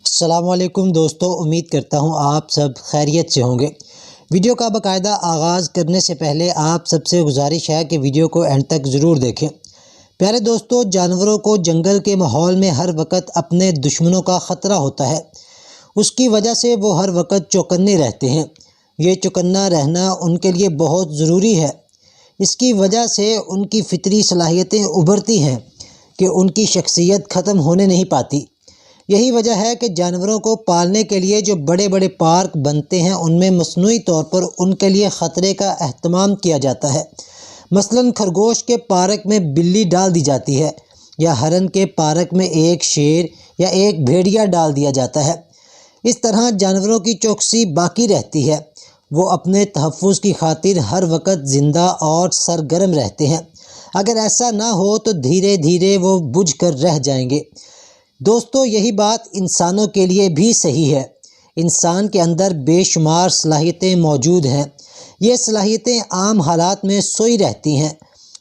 السلام علیکم دوستو، امید کرتا ہوں آپ سب خیریت سے ہوں گے۔ ویڈیو کا باقاعدہ آغاز کرنے سے پہلے آپ سب سے گزارش ہے کہ ویڈیو کو اینڈ تک ضرور دیکھیں۔ پیارے دوستو، جانوروں کو جنگل کے ماحول میں ہر وقت اپنے دشمنوں کا خطرہ ہوتا ہے۔ اس کی وجہ سے وہ ہر وقت چوکنے رہتے ہیں۔ یہ چوکنا رہنا ان کے لیے بہت ضروری ہے۔ اس کی وجہ سے ان کی فطری صلاحیتیں ابھرتی ہیں کہ ان کی شخصیت ختم ہونے نہیں پاتی۔ یہی وجہ ہے کہ جانوروں کو پالنے کے لیے جو بڑے بڑے پارک بنتے ہیں ان میں مصنوعی طور پر ان کے لیے خطرے کا اہتمام کیا جاتا ہے۔ مثلاً خرگوش کے پارک میں بلی ڈال دی جاتی ہے، یا ہرن کے پارک میں ایک شیر یا ایک بھیڑیا ڈال دیا جاتا ہے۔ اس طرح جانوروں کی چوکسی باقی رہتی ہے۔ وہ اپنے تحفظ کی خاطر ہر وقت زندہ اور سرگرم رہتے ہیں۔ اگر ایسا نہ ہو تو دھیرے دھیرے وہ بجھ کر رہ جائیں گے۔ دوستو، یہی بات انسانوں کے لیے بھی صحیح ہے۔ انسان کے اندر بے شمار صلاحیتیں موجود ہیں۔ یہ صلاحیتیں عام حالات میں سوئی رہتی ہیں۔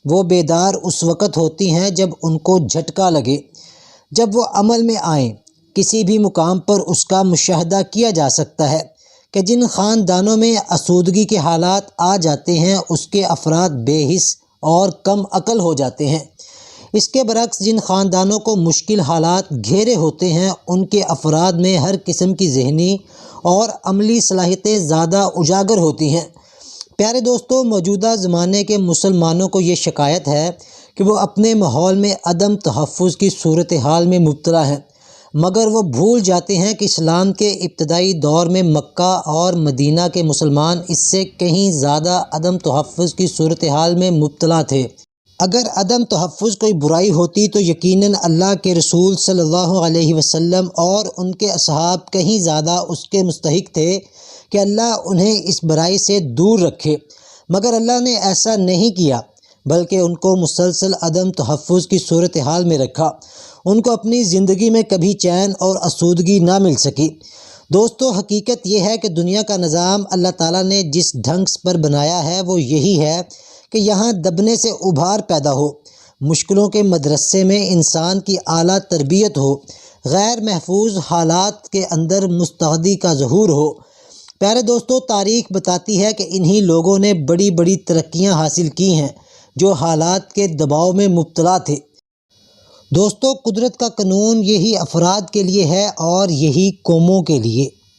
وہ بیدار اس وقت ہوتی ہیں جب ان کو جھٹکا لگے، جب وہ عمل میں آئیں۔ کسی بھی مقام پر اس کا مشاہدہ کیا جا سکتا ہے کہ جن خاندانوں میں آسودگی کے حالات آ جاتے ہیں اس کے افراد بے حس اور کم عقل ہو جاتے ہیں۔ اس کے برعکس جن خاندانوں کو مشکل حالات گھیرے ہوتے ہیں ان کے افراد میں ہر قسم کی ذہنی اور عملی صلاحیتیں زیادہ اجاگر ہوتی ہیں۔ پیارے دوستو، موجودہ زمانے کے مسلمانوں کو یہ شکایت ہے کہ وہ اپنے ماحول میں عدم تحفظ کی صورتحال میں مبتلا ہیں، مگر وہ بھول جاتے ہیں کہ اسلام کے ابتدائی دور میں مکہ اور مدینہ کے مسلمان اس سے کہیں زیادہ عدم تحفظ کی صورتحال میں مبتلا تھے۔ اگر عدم تحفظ کوئی برائی ہوتی تو یقیناً اللہ کے رسول صلی اللہ علیہ وسلم اور ان کے اصحاب کہیں زیادہ اس کے مستحق تھے کہ اللہ انہیں اس برائی سے دور رکھے، مگر اللہ نے ایسا نہیں کیا، بلکہ ان کو مسلسل عدم تحفظ کی صورتحال میں رکھا۔ ان کو اپنی زندگی میں کبھی چین اور آسودگی نہ مل سکی۔ دوستو، حقیقت یہ ہے کہ دنیا کا نظام اللہ تعالیٰ نے جس ڈھنگ پر بنایا ہے وہ یہی ہے کہ یہاں دبنے سے ابھار پیدا ہو، مشکلوں کے مدرسے میں انسان کی اعلیٰ تربیت ہو، غیر محفوظ حالات کے اندر مستعدی کا ظہور ہو۔ پیارے دوستو، تاریخ بتاتی ہے کہ انہی لوگوں نے بڑی بڑی ترقیاں حاصل کی ہیں جو حالات کے دباؤ میں مبتلا تھے۔ دوستو، قدرت کا قانون یہی افراد کے لیے ہے اور یہی قوموں کے لیے۔